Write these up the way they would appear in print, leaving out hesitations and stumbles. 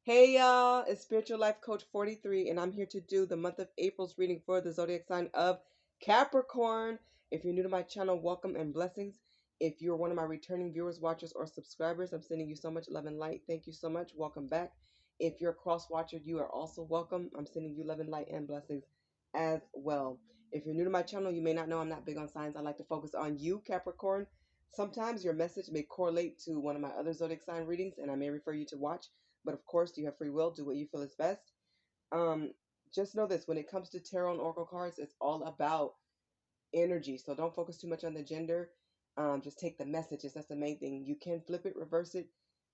Hey y'all, it's Spiritual Life Coach 43, and I'm here to do the month of April's reading for the zodiac sign of Capricorn. If you're new to my channel, welcome and blessings. If you're one of my returning viewers, watchers, or subscribers, I'm sending you so much love and light. Thank you so much. Welcome back. If you're a cross watcher, you are also welcome. I'm sending you love and light and blessings as well. If you're new to my channel, you may not know I'm not big on signs. I like to focus on you, Capricorn. Sometimes your message may correlate to one of my other zodiac sign readings, and I may refer you to watch. But of course, you have free will. Do what you feel is best. Um, just know this: when it comes to tarot and oracle cards, it's all about energy. So don't focus too much on the gender. Just take the messages. That's the main thing. You can flip it, reverse it,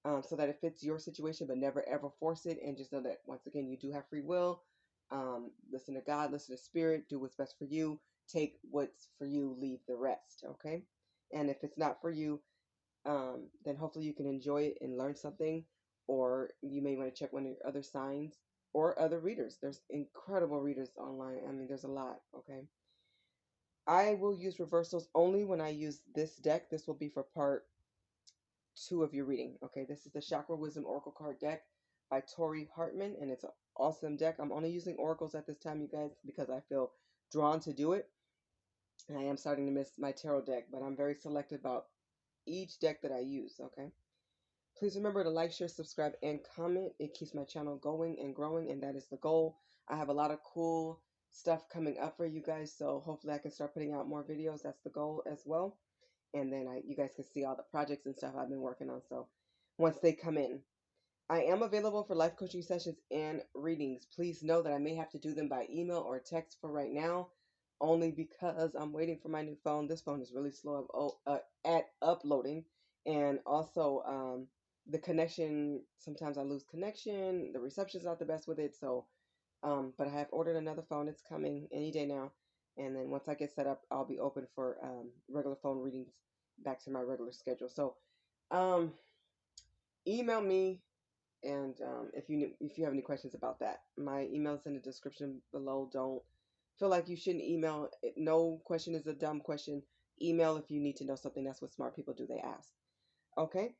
so that it fits your situation, but never ever force it. And just know that once again, you do have free will. Listen to God, listen to Spirit. Do what's best for you. Take what's for you. Leave the rest. Okay. And if it's not for you, then hopefully you can enjoy it and learn something. Or you may want to check one of your other signs or other readers. There's incredible readers online. I mean, there's a lot. Okay. I will use reversals only when I use this deck. This will be for part 2 of your reading. Okay. This is the Chakra Wisdom Oracle card deck by Tori Hartman, and it's an awesome deck. I'm only using oracles at this time, you guys, because I feel drawn to do it. I am starting to miss my tarot deck, but I'm very selective about each deck that I use. Okay. Please remember to like, share, subscribe, and comment. It keeps my channel going and growing, and that is the goal. I have a lot of cool stuff coming up for you guys, so hopefully I can start putting out more videos. That's the goal as well. And then you guys can see all the projects and stuff I've been working on. So once they come in, I am available for life coaching sessions and readings. Please know that I may have to do them by email or text for right now, only because I'm waiting for my new phone. This phone is really slow at uploading, and also the connection. Sometimes I lose connection. The reception's not the best with it. So, but I have ordered another phone. It's coming any day now. And then once I get set up, I'll be open for regular phone readings back to my regular schedule. So, um, email me, and if you have any questions about that, my email is in the description below. Don't feel like you shouldn't email. No question is a dumb question. Email if you need to know something. That's what smart people do. They ask. Okay.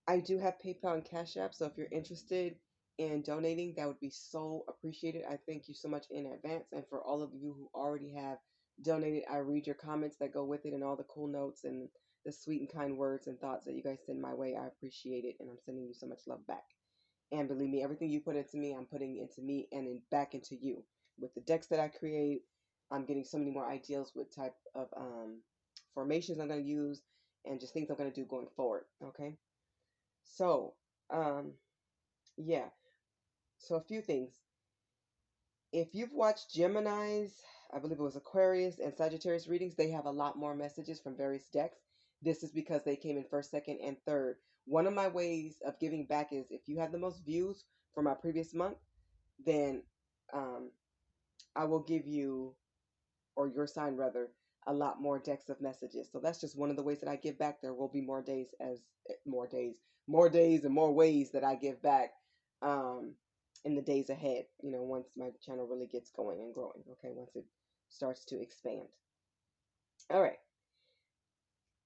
I do have PayPal and Cash App, so if you're interested in donating, that would be so appreciated. I thank you so much in advance. And for all of you who already have donated, I read your comments that go with it and all the cool notes and the sweet and kind words and thoughts that you guys send my way. I appreciate it, and I'm sending you so much love back. And believe me, everything you put into me, I'm putting into me and back into you. With the decks that I create, I'm getting so many more ideas with type of formations I'm going to use and just things I'm going to do going forward. Okay. So, um, yeah. So a few things. If you've watched Gemini's, I believe it was Aquarius and Sagittarius readings, they have a lot more messages from various decks. This is because they came in first, second, and third. One of my ways of giving back is if you have the most views for my previous month, then um, I will give you, or your sign rather, a lot more decks of messages. So that's just one of the ways that I give back. There will be more days more days and more ways that I give back in the days ahead, once my channel really gets going and growing. Okay, once it starts to expand. All right.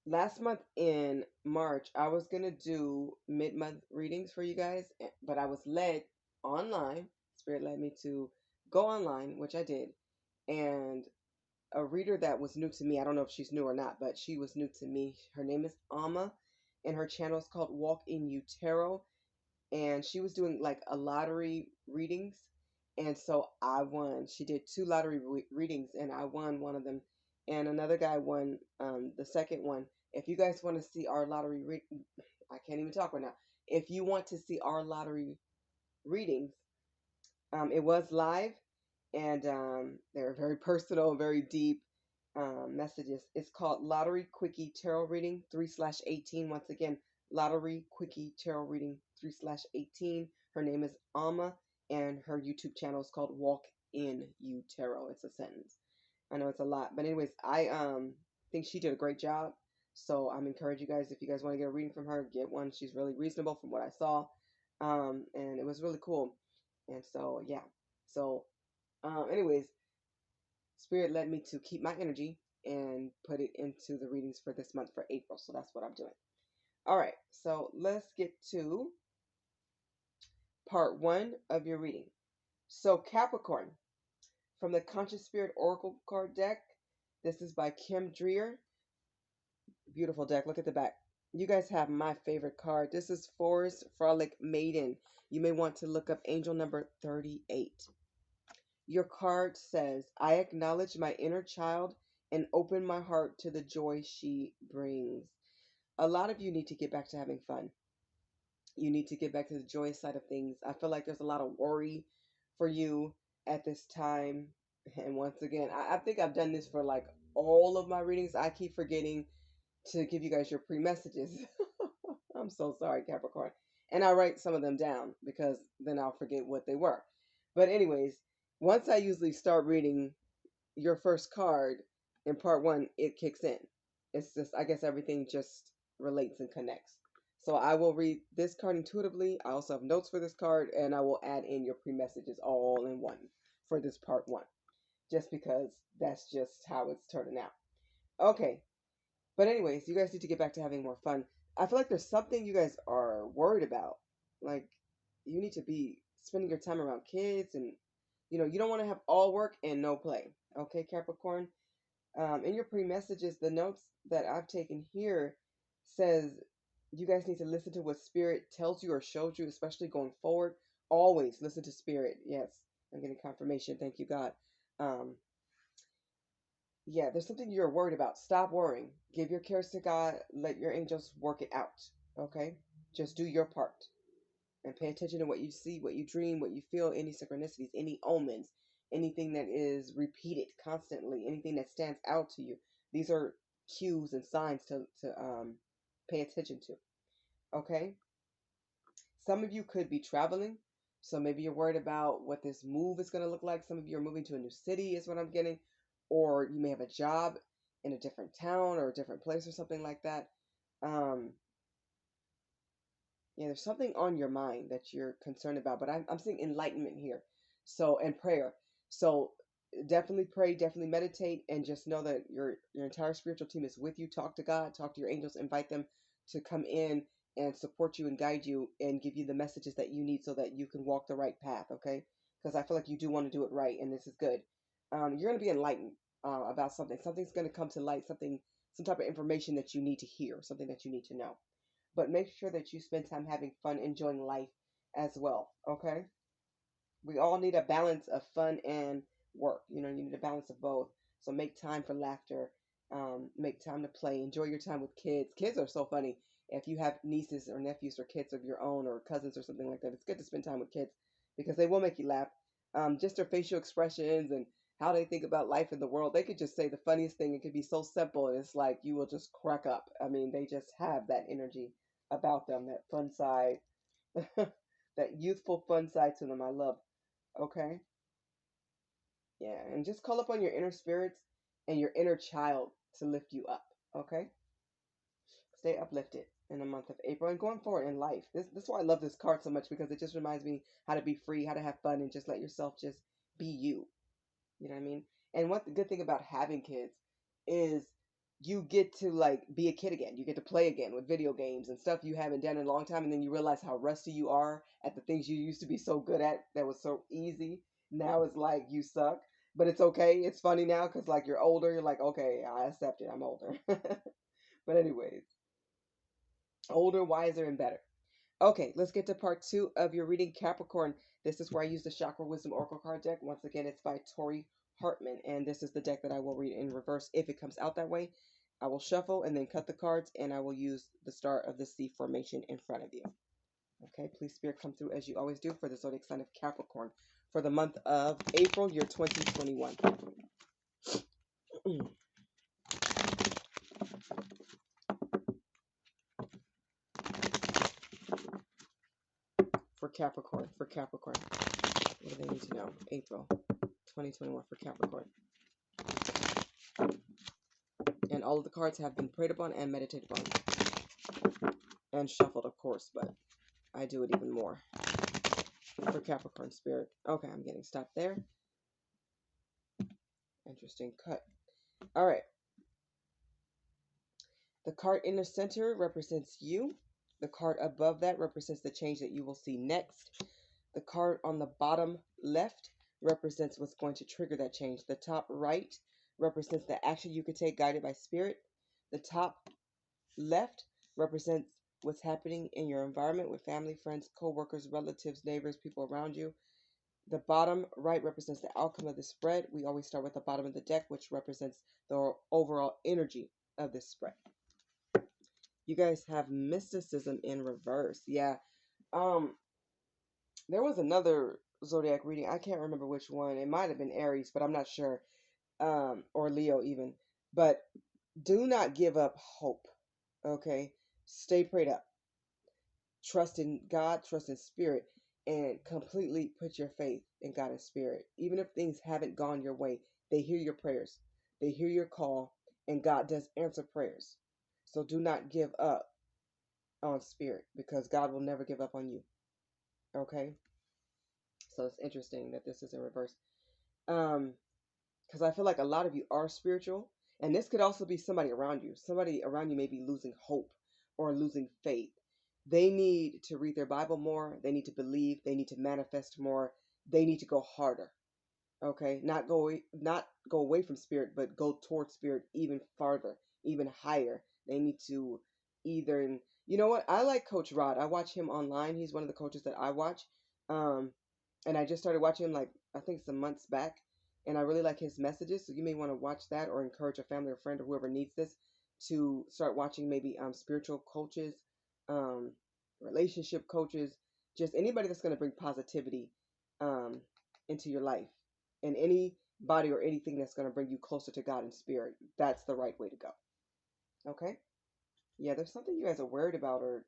Last month in March, I was going to do mid-month readings for you guys, but I was led online. Spirit led me to go online, which I did. And a reader that was new to me, I don't know if she's new or not, but she was new to me. Her name is Alma, and her channel is called Walk in You Tarot. And she was doing like a lottery readings. And so I won. She did 2 lottery readings, and I won one of them. And another guy won the second one. If you guys want to see our lottery I can't even talk right now. If you want to see our lottery readings, it was live, and they were very personal, very deep messages. It's called Lottery Quickie Tarot Reading 3/18. Once again, Lottery Quickie Tarot Reading 3/18. Her name is Alma, and her YouTube channel is called Walk in You Tarot. It's a sentence. I know it's a lot, but anyways, I think she did a great job. So I'm encouraging you guys, if you guys want to get a reading from her, get one. She's really reasonable from what I saw, and it was really cool. And so yeah, so anyways, Spirit led me to keep my energy and put it into the readings for this month for April. So that's what I'm doing. All right, so let's get to part 1 of your reading. So Capricorn, from the Conscious Spirit Oracle card deck, this is by Kim Dreer. Beautiful deck. Look at the back. You guys have my favorite card. This is Forest Frolic Maiden. You may want to look up angel number 38. Your card says, I acknowledge my inner child and open my heart to the joy she brings. A lot of you need to get back to having fun. You need to get back to the joyous side of things. I feel like there's a lot of worry for you at this time. And once again, I think I've done this for like all of my readings. I keep forgetting to give you guys your pre-messages. I'm so sorry, Capricorn. And I write some of them down because then I'll forget what they were. But anyways, once I usually start reading your first card in part 1, it kicks in. It's just, I guess everything just relates and connects. So I will read this card intuitively. I also have notes for this card, and I will add in your pre-messages all in one for this part 1, just because that's just how it's turning out. Okay. But anyways, you guys need to get back to having more fun. I feel like there's something you guys are worried about. Like, you need to be spending your time around kids, and you don't want to have all work and no play. Okay, Capricorn? In your pre-messages, the notes that I've taken here says you guys need to listen to what Spirit tells you or shows you, especially going forward. Always listen to Spirit. Yes, I'm getting confirmation. Thank you, God. Yeah, there's something you're worried about. Stop worrying. Give your cares to God. Let your angels work it out. Okay? Just do your part. And pay attention to what you see, what you dream, what you feel, any synchronicities, any omens, anything that is repeated constantly, anything that stands out to you. These are cues and signs to pay attention to. Okay? Some of you could be traveling. So maybe you're worried about what this move is going to look like. Some of you are moving to a new city is what I'm getting. Or you may have a job in a different town or a different place or something like that. Yeah, there's something on your mind that you're concerned about, but I'm seeing enlightenment here. So, and prayer. So definitely pray, definitely meditate, and just know that your entire spiritual team is with you. Talk to God, talk to your angels, invite them to come in and support you and guide you and give you the messages that you need so that you can walk the right path, okay? Because I feel like you do want to do it right, and this is good. You're going to be enlightened about something. Something's going to come to light, some type of information that you need to hear, something that you need to know. But make sure that you spend time having fun, enjoying life as well, okay? We all need a balance of fun and work. You need a balance of both. So make time for laughter, make time to play, enjoy your time with kids. Kids are so funny. If you have nieces or nephews or kids of your own or cousins or something like that, it's good to spend time with kids because they will make you laugh. Just their facial expressions and how they think about life in the world. They could just say the funniest thing. It could be so simple, and it's like you will just crack up. I mean, they just have that energy about them, that fun side, that youthful fun side to them. I love. Okay. Yeah. And just call upon your inner spirits and your inner child to lift you up. Okay. Stay uplifted in the month of April and going forward in life. This is why I love this card so much, because it just reminds me how to be free, how to have fun, and just let yourself just be you. You know what I mean? And what the good thing about having kids is you get to like be a kid again. You get to play again with video games and stuff you haven't done in a long time, and then you realize how rusty you are at the things you used to be so good at that was so easy. Now it's like you suck, but it's okay. It's funny now because like you're older. You're like, okay, I accept it. I'm older. But anyways, older, wiser, and better. Okay, let's get to part 2 of your reading, Capricorn. This is where I use the Chakra Wisdom Oracle card deck. Once again, it's by Tori Hartman, and this is the deck that I will read in reverse if it comes out that way. I will shuffle and then cut the cards, and I will use the start of the C formation in front of you. Okay, please, Spirit, come through as you always do for the zodiac sign of Capricorn for the month of April, year 2021. For Capricorn. What do they need to know? April 2021 for Capricorn. And all of the cards have been prayed upon and meditated upon. And shuffled, of course, but I do it even more for Capricorn Spirit. Okay, I'm getting stopped there. Interesting cut. All right. The card in the center represents you. The card above that represents the change that you will see next. The card on the bottom left represents what's going to trigger that change. The top right represents the action you could take guided by spirit. The top left represents what's happening in your environment with family, friends, co-workers, relatives, neighbors, people around you. The bottom right represents the outcome of the spread. We always start with the bottom of the deck, which represents the overall energy of this spread. You guys have mysticism in reverse. Yeah. There was another zodiac reading. I can't remember which one. It might have been Aries, but I'm not sure. Or Leo even. But do not give up hope. Okay? Stay prayed up. Trust in God, trust in spirit, and completely put your faith in God and spirit. Even if things haven't gone your way, they hear your prayers. They hear your call, and God does answer prayers. So do not give up on spirit, because God will never give up on you. Okay? So it's interesting that this is in reverse. Because I feel like a lot of you are spiritual, and this could also be somebody around you. Somebody around you may be losing hope or losing faith. They need to read their Bible more. They need to believe. They need to manifest more. They need to go harder. Okay, not go away from spirit, but go towards spirit even farther, even higher. They need to either, you know what? I like Coach Rod. I watch him online. He's one of the coaches that I watch. Um, and I just started watching him like I think some months back, and I really like his messages. So you may want to watch that, or encourage a family or friend or whoever needs this to start watching maybe spiritual coaches, um, relationship coaches, just anybody that's going to bring positivity into your life, and anybody or anything that's going to bring you closer to God and spirit. That's the right way to go. Okay? Yeah, there's something you guys are worried about, or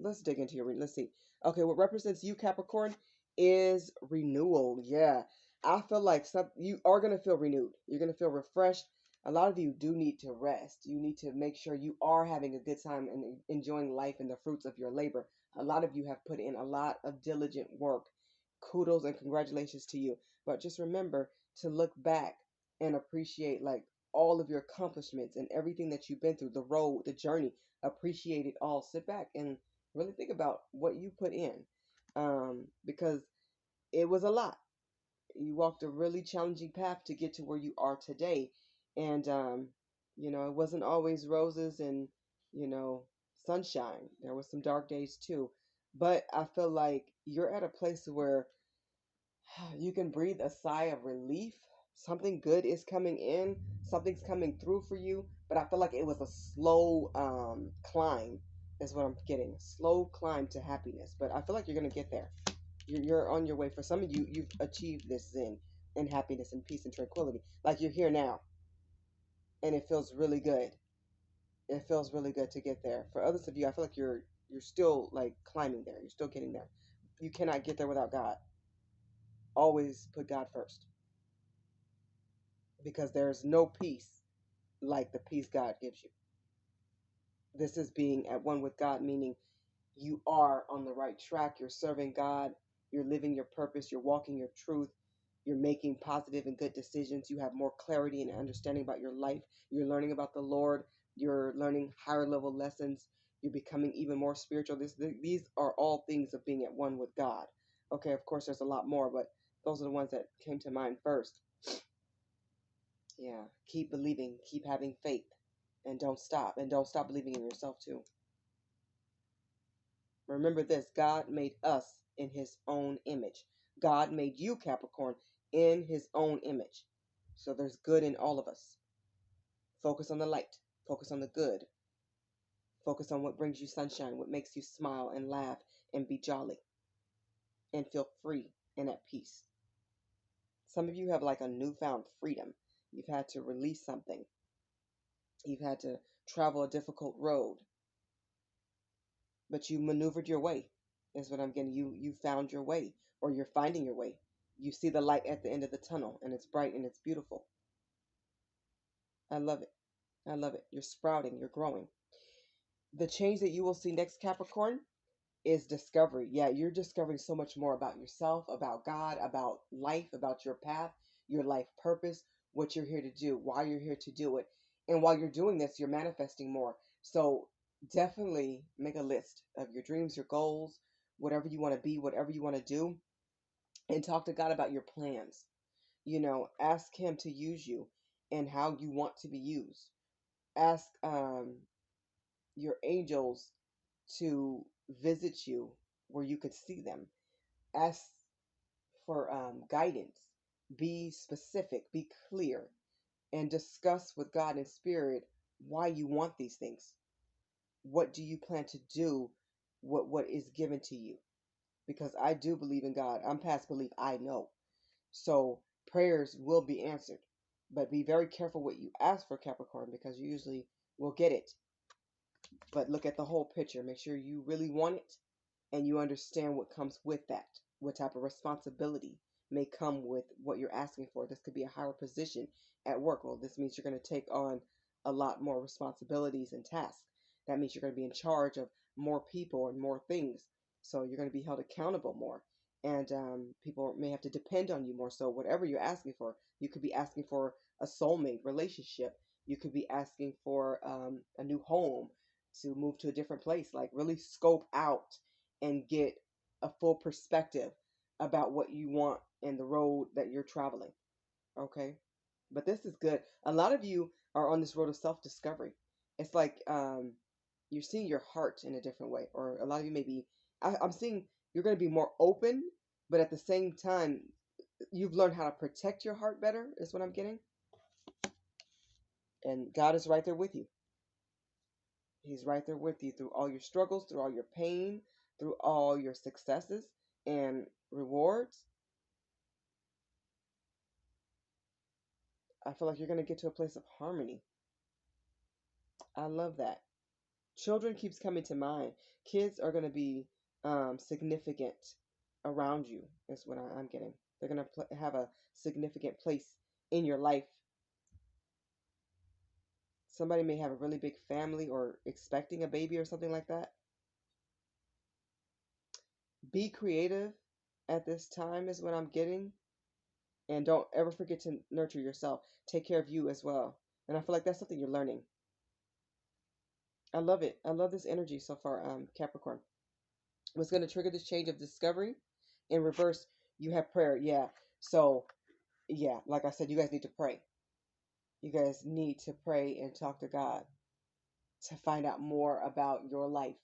let's dig into your let's see. Okay, what represents you, Capricorn, is renewal. Yeah. I feel like you are going to feel renewed. You're going to feel refreshed. A lot of you do need to rest. You need to make sure you are having a good time and enjoying life and the fruits of your labor. A lot of you have put in a lot of diligent work. Kudos and congratulations to you. But just remember to look back and appreciate like all of your accomplishments and everything that you've been through, the road, the journey. Appreciate it all. Sit back and really think about what you put in, because it was a lot. You walked a really challenging path to get to where you are today. And, it wasn't always roses and, you know, sunshine. There was some dark days too. But I feel like you're at a place where you can breathe a sigh of relief. Something good is coming in, something's coming through for you. But I feel like it was a slow climb, is what I'm getting. Slow climb to happiness. But I feel like you're going to get there. You're on your way. For some of you, you've achieved this zen and happiness and peace and tranquility. Like you're here now. And it feels really good. It feels really good to get there. For others of you, I feel like you're still like climbing there. You're still getting there. You cannot get there without God. Always put God first, because there's no peace like the peace God gives you. This is being at one with God, meaning you are on the right track. You're serving God. You're living your purpose. You're walking your truth. You're making positive and good decisions. You have more clarity and understanding about your life. You're learning about the Lord. You're learning higher level lessons. You're becoming even more spiritual. These are all things of being at one with God. Okay, of course, there's a lot more, but those are the ones that came to mind first. Yeah, keep believing, keep having faith, and don't stop. And don't stop believing in yourself, too. Remember this, God made us in his own image. God made you, Capricorn, in his own image. So there's good in all of us. Focus on the light. Focus on the good. Focus on what brings you sunshine, what makes you smile and laugh and be jolly and feel free and at peace. Some of you have like a newfound freedom. You've had to release something. You've had to travel a difficult road. But you maneuvered your way, is what I'm getting. You found your way, or you're finding your way. You see the light at the end of the tunnel, and it's bright and it's beautiful. I love it. I love it. You're sprouting. You're growing. The change that you will see next, Capricorn, is discovery. Yeah, you're discovering so much more about yourself, about God, about life, about your path, your life purpose, what you're here to do, why you're here to do it. And while you're doing this, you're manifesting more. So definitely make a list of your dreams, your goals, whatever you want to be, whatever you want to do, and talk to God about your plans. Ask Him to use you and how you want to be used. Ask your angels to visit you where you could see them. Ask for guidance. Be specific, be clear, and discuss with God in spirit why you want these things. What do you plan to do? What is given to you? Because I do believe in God. I'm past belief. I know. So prayers will be answered. But be very careful what you ask for, Capricorn, because you usually will get it. But look at the whole picture. Make sure you really want it and you understand what comes with that. What type of responsibility may come with what you're asking for. This could be a higher position at work. Well, this means you're going to take on a lot more responsibilities and tasks. That means you're going to be in charge of more people and more things. So you're going to be held accountable more. And people may have to depend on you more. So whatever you're asking for, you could be asking for a soulmate relationship. You could be asking for a new home, to move to a different place. Like really scope out and get a full perspective about what you want and the road that you're traveling. Okay? But this is good. A lot of you are on this road of self-discovery. It's like you're seeing your heart in a different way. Or a lot of you may be, I'm seeing you're going to be more open, but at the same time, you've learned how to protect your heart better, is what I'm getting. And God is right there with you. He's right there with you through all your struggles, through all your pain, through all your successes and rewards. I feel like you're going to get to a place of harmony. I love that. Children keeps coming to mind. Kids are going to be significant around you, is what I'm getting. They're going to have a significant place in your life. Somebody may have a really big family or expecting a baby or something like that. Be creative at this time is what I'm getting. And don't ever forget to nurture yourself. Take care of you as well. And I feel like that's something you're learning. I love it. I love this energy so far, Capricorn. What's going to trigger this change of discovery? In reverse, you have prayer. Yeah. So, yeah, like I said, you guys need to pray. You guys need to pray and talk to God to find out more about your life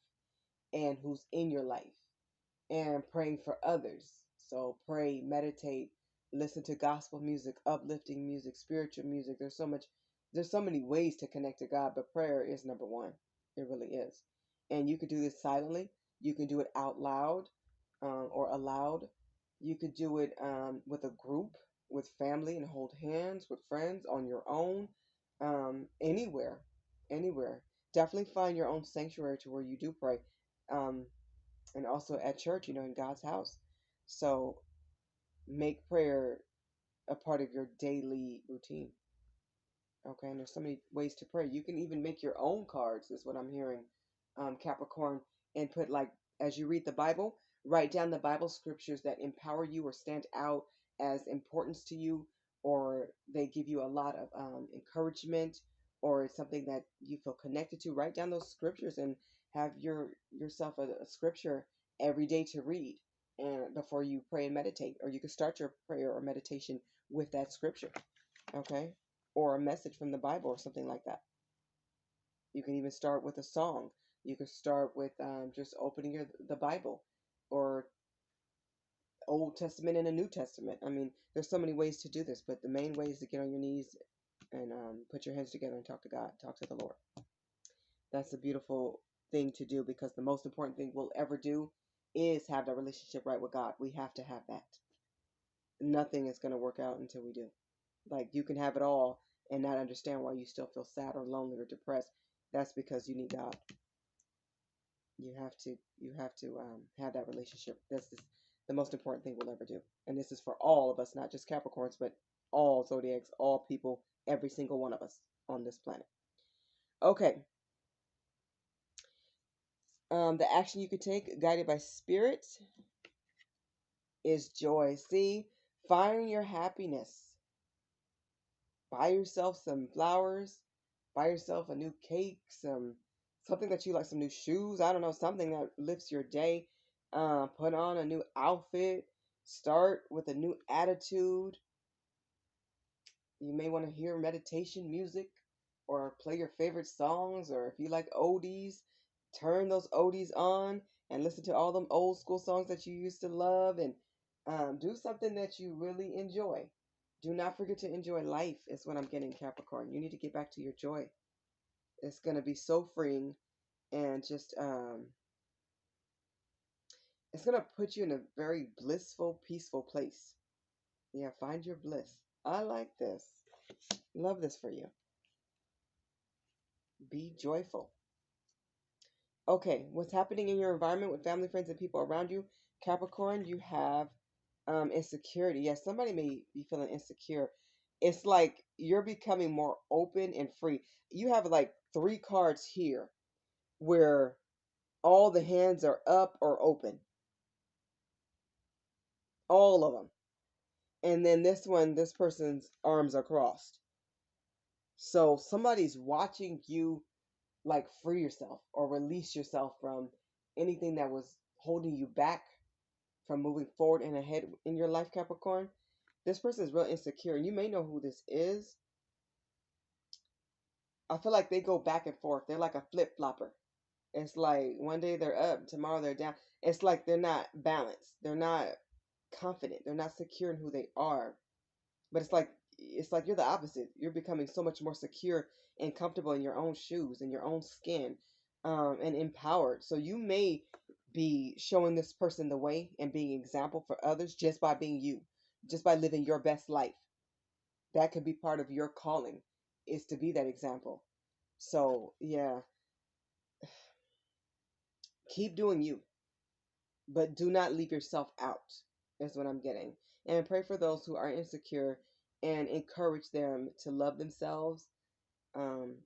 and who's in your life, and praying for others. So pray, meditate, listen to gospel music, uplifting music, spiritual music. There's so many ways to connect to God, but prayer is number one. It really is. And you could do this silently. You can do it out loud or aloud. You could do it with a group, with family, and hold hands with friends, on your own, anywhere, anywhere. Definitely find your own sanctuary to where you do pray. And also at church, in God's house. So make prayer a part of your daily routine. Okay, and there's so many ways to pray. You can even make your own cards, is what I'm hearing, Capricorn, and put, like, as you read the Bible, write down the Bible scriptures that empower you or stand out as importance to you, or they give you a lot of encouragement, or it's something that you feel connected to. Write down those scriptures and have yourself a scripture every day to read, and before you pray and meditate, or you can start your prayer or meditation with that scripture. Okay, or a message from the Bible or something like that. You can even start with a song. You can start with just opening the Bible, or Old Testament and a New Testament. I mean, there's so many ways to do this, but the main way is to get on your knees and put your hands together and talk to God, talk to the Lord. That's a beautiful thing to do, because the most important thing we'll ever do is have that relationship right with God. We have to have that. Nothing is going to work out until we do. Like, you can have it all and not understand why you still feel sad or lonely or depressed. That's because you need God. You have to have that relationship. This is the most important thing we'll ever do. And this is for all of us, not just Capricorns, but all zodiacs, all people, every single one of us on this planet. Okay. The action you could take, guided by spirit, is joy. See, find your happiness. Buy yourself some flowers. Buy yourself a new cake, something that you like, some new shoes. I don't know, something that lifts your day. Put on a new outfit. Start with a new attitude. You may want to hear meditation music or play your favorite songs, or if you like oldies, turn those oldies on and listen to all them old school songs that you used to love, and do something that you really enjoy. Do not forget to enjoy life, is what I'm getting, Capricorn. You need to get back to your joy. It's going to be so freeing, and just it's going to put you in a very blissful, peaceful place. Yeah, find your bliss. I like this. Love this for you. Be joyful. Okay, what's happening in your environment with family, friends, and people around you? Capricorn, you have insecurity. Yes, somebody may be feeling insecure. It's like you're becoming more open and free. You have like 3 cards here where all the hands are up or open. All of them. And then this one, this person's arms are crossed. So somebody's watching you like free yourself or release yourself from anything that was holding you back from moving forward and ahead in your life, Capricorn. This person is real insecure. You may know who this is. I feel like they go back and forth. They're like a flip-flopper. It's like one day they're up, tomorrow they're down. It's like they're not balanced. They're not confident. They're not secure in who they are. But it's like you're the opposite. You're becoming so much more secure and comfortable in your own shoes, in your own skin, and empowered. So you may be showing this person the way and being an example for others just by being you, just by living your best life. That could be part of your calling, is to be that example. So yeah, keep doing you, but do not leave yourself out, is what I'm getting. And pray for those who are insecure and encourage them to love themselves, um,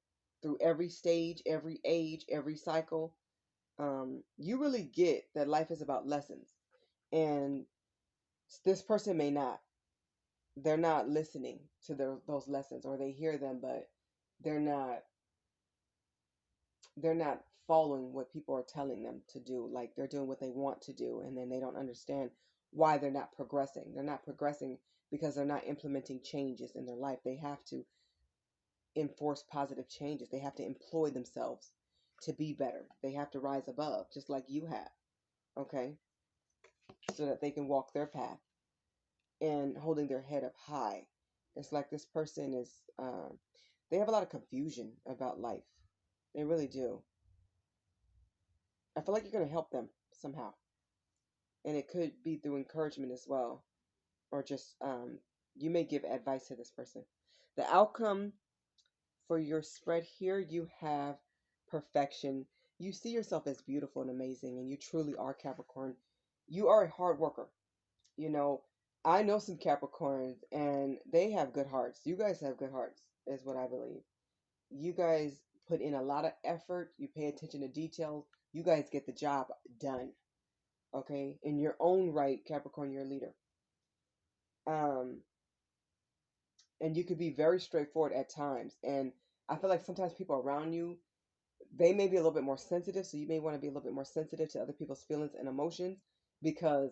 through every stage, every age, every cycle. You really get that life is about lessons. And this person may not. They're not listening to those lessons, or they hear them, but they're not they're not following what people are telling them to do. Like they're doing what they want to do, and then they don't understand why they're not progressing. They're not progressing because they're not implementing changes in their life. They have to enforce positive changes. They have to employ themselves to be better. They have to rise above, just like you have, okay? So that they can walk their path and holding their head up high. It's like this person is, they have a lot of confusion about life. They really do. I feel like you're going to help them somehow. And it could be through encouragement as well. Or just, you may give advice to this person. The outcome for your spread here, you have perfection. You see yourself as beautiful and amazing, and you truly are, Capricorn. You are a hard worker. You know, I know some Capricorns, and they have good hearts. You guys have good hearts, is what I believe. You guys put in a lot of effort. You pay attention to details. You guys get the job done. Okay? In your own right, Capricorn, you're a leader. Um, and you could be very straightforward at times. And I feel like sometimes people around you, they may be a little bit more sensitive, so you may want to be a little bit more sensitive to other people's feelings and emotions, because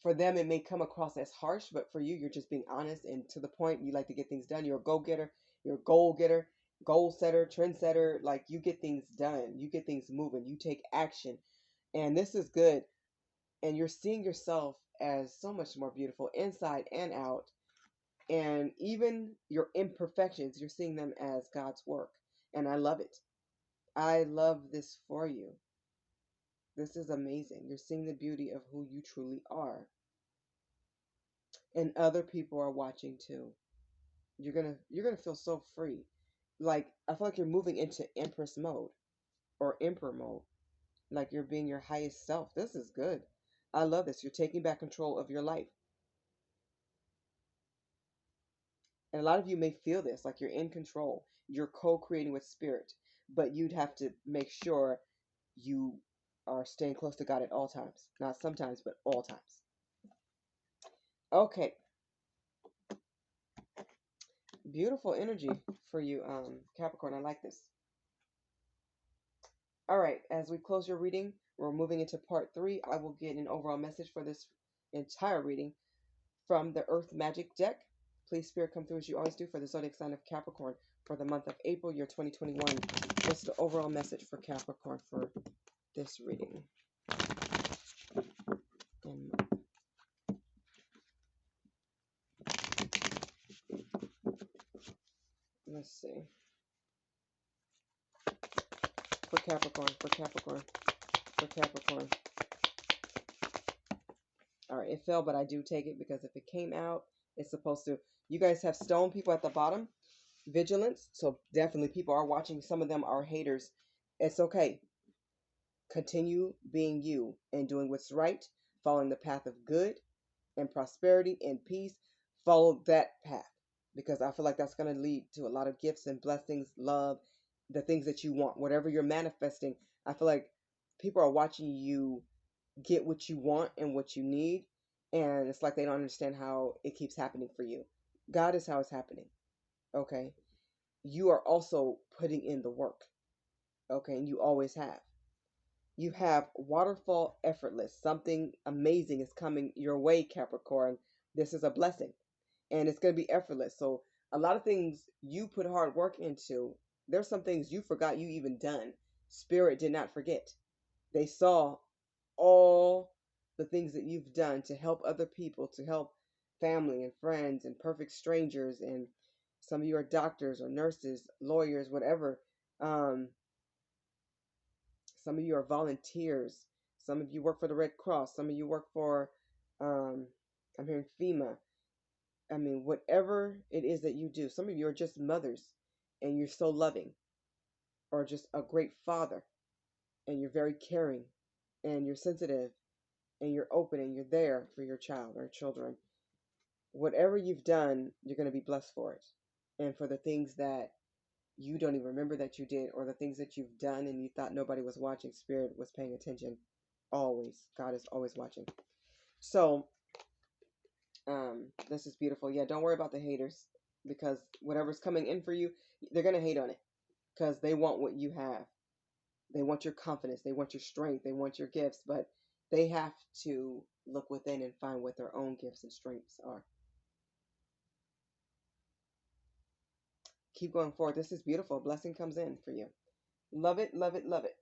for them it may come across as harsh, but for you, you're just being honest and to the point. You like to get things done. You're a go-getter, you're a goal getter, goal setter, trend setter. Like, you get things done, you get things moving, you take action, and this is good. And you're seeing yourself as so much more beautiful inside and out, and even your imperfections, you're seeing them as God's work, and I love it. I love this for you. This is amazing. You're seeing the beauty of who you truly are. And other people are watching too. You're gonna feel so free. Like, I feel like you're moving into Empress mode or Emperor mode. Like you're being your highest self. This is good. I love this. You're taking back control of your life. And a lot of you may feel this, like you're in control. You're co-creating with spirit. But you'd have to make sure you are staying close to God at all times. Not sometimes, but all times. Okay. Beautiful energy for you, Capricorn. I like this. All right. As we close your reading, we're moving into part 3. I will get an overall message for this entire reading from the Earth Magic deck. Please, Spirit, come through as you always do for the zodiac sign of Capricorn for the month of April, year 2021. What's the overall message for Capricorn for this reading? And let's see. For Capricorn, for Capricorn, for Capricorn. All right, it fell, but I do take it because if it came out, it's supposed to. You guys have stone people at the bottom. Vigilance. So definitely people are watching. Some of them are haters. It's okay. Continue being you and doing what's right, following the path of good and prosperity and peace. Follow that path because I feel like that's going to lead to a lot of gifts and blessings, love, the things that you want, whatever you're manifesting. I feel like people are watching you get what you want and what you need, and it's like they don't understand how it keeps happening for you. God is how it's happening. Okay, you are also putting in the work. Okay, and you always have. You have waterfall effortless. Something amazing is coming your way, Capricorn. This is a blessing, and it's going to be effortless. So a lot of things you put hard work into, there's some things you forgot you even done. Spirit did not forget. They saw all the things that you've done to help other people, to help family and friends and perfect strangers. And some of you are doctors or nurses, lawyers, whatever. Some of you are volunteers. Some of you work for the Red Cross. Some of you work for, I'm hearing FEMA. I mean, whatever it is that you do. Some of you are just mothers and you're so loving, or just a great father and you're very caring and you're sensitive and you're open and you're there for your child or children. Whatever you've done, you're going to be blessed for it. And for the things that you don't even remember that you did, or the things that you've done and you thought nobody was watching, Spirit was paying attention. Always. God is always watching. So, this is beautiful. Yeah, don't worry about the haters, because whatever's coming in for you, they're going to hate on it because they want what you have. They want your confidence. They want your strength. They want your gifts, but they have to look within and find what their own gifts and strengths are. Keep going forward. This is beautiful. Blessing comes in for you. Love it, love it, love it.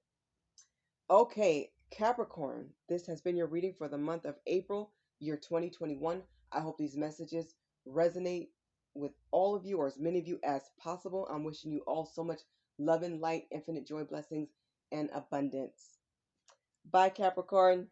Okay, Capricorn, this has been your reading for the month of April, year 2021. I hope these messages resonate with all of you, or as many of you as possible. I'm wishing you all so much love and light, infinite joy, blessings, and abundance. Bye, Capricorn.